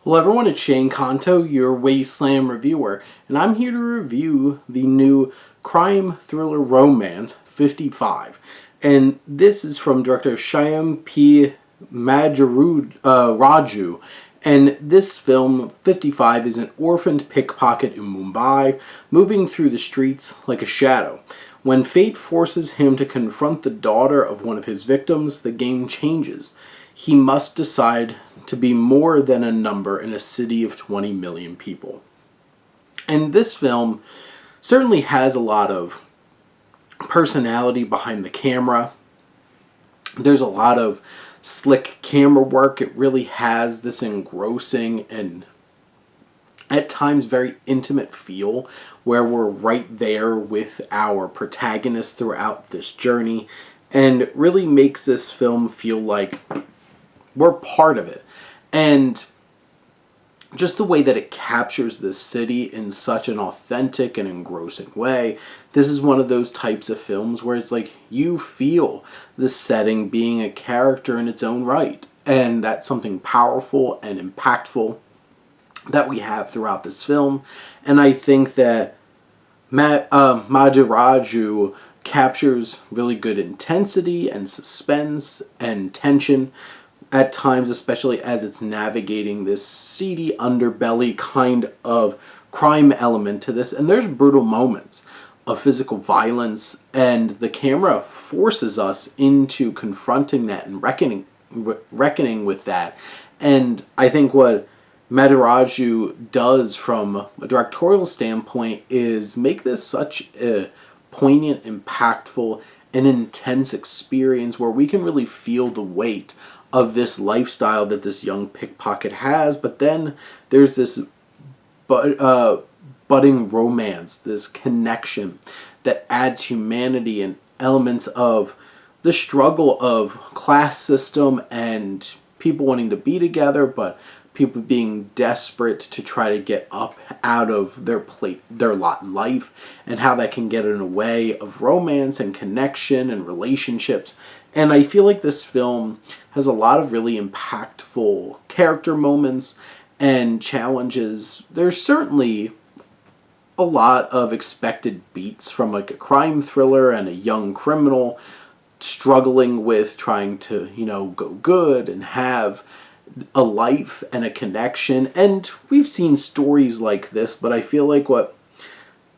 Hello everyone, it's Shane Kanto, your Wasteland reviewer, and I'm here to review the new crime thriller romance, 55. And this is from director Shyam P. Raju. And this film, 55, is an orphaned pickpocket in Mumbai, moving through the streets like a shadow. When fate forces him to confront the daughter of one of his victims, the game changes. He must decide to be more than a number in a city of 20 million people. And this film certainly has a lot of personality behind the camera. There's a lot of slick camera work. It really has this engrossing and at times very intimate feel where we're right there with our protagonist throughout this journey, and it really makes this film feel like we're part of it. And just the way that it captures this city in such an authentic and engrossing way. This is one of those types of films where it's like you feel the setting being a character in its own right. And that's something powerful and impactful that we have throughout this film. And I think that Madiraju captures really good intensity and suspense and tension at times, especially as it's navigating this seedy underbelly kind of crime element to this. And there's brutal moments of physical violence, and the camera forces us into confronting that and reckoning with that. And I think what Madiraju does from a directorial standpoint is make this such a poignant, impactful, and intense experience where we can really feel the weight of this lifestyle that this young pickpocket has. But then there's this budding romance, this connection that adds humanity and elements of the struggle of class system and people wanting to be together, but people being desperate to try to get up out of their lot in life, and how that can get in the way of romance and connection and relationships. And I feel like this film has a lot of really impactful character moments and challenges. There's certainly a lot of expected beats from like a crime thriller and a young criminal struggling with trying to, go good and have a life and a connection. And we've seen stories like this, but I feel like what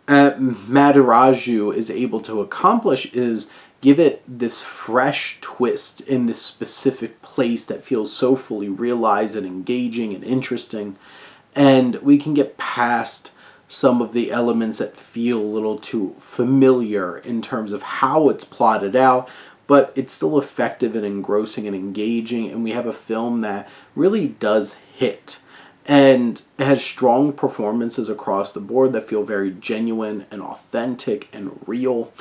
Madiraju is able to accomplish is give it this fresh twist in this specific place that feels so fully realized and engaging and interesting. And we can get past some of the elements that feel a little too familiar in terms of how it's plotted out, but it's still effective and engrossing and engaging, and we have a film that really does hit. And it has strong performances across the board that feel very genuine and authentic and real.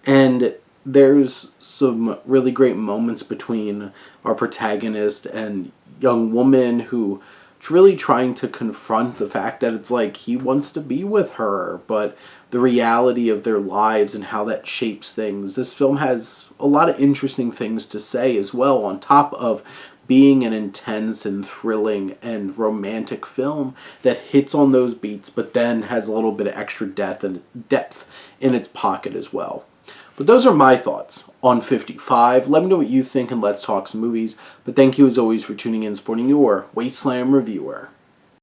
And there's some really great moments between our protagonist and young woman who really trying to confront the fact that it's like he wants to be with her, but the reality of their lives and how that shapes things. This film has a lot of interesting things to say as well, on top of being an intense and thrilling and romantic film that hits on those beats, but then has a little bit of extra depth in its pocket as well. But those are my thoughts on 55. Let me know what you think, and let's talk some movies. But thank you as always for tuning in, supporting your Wasteland reviewer.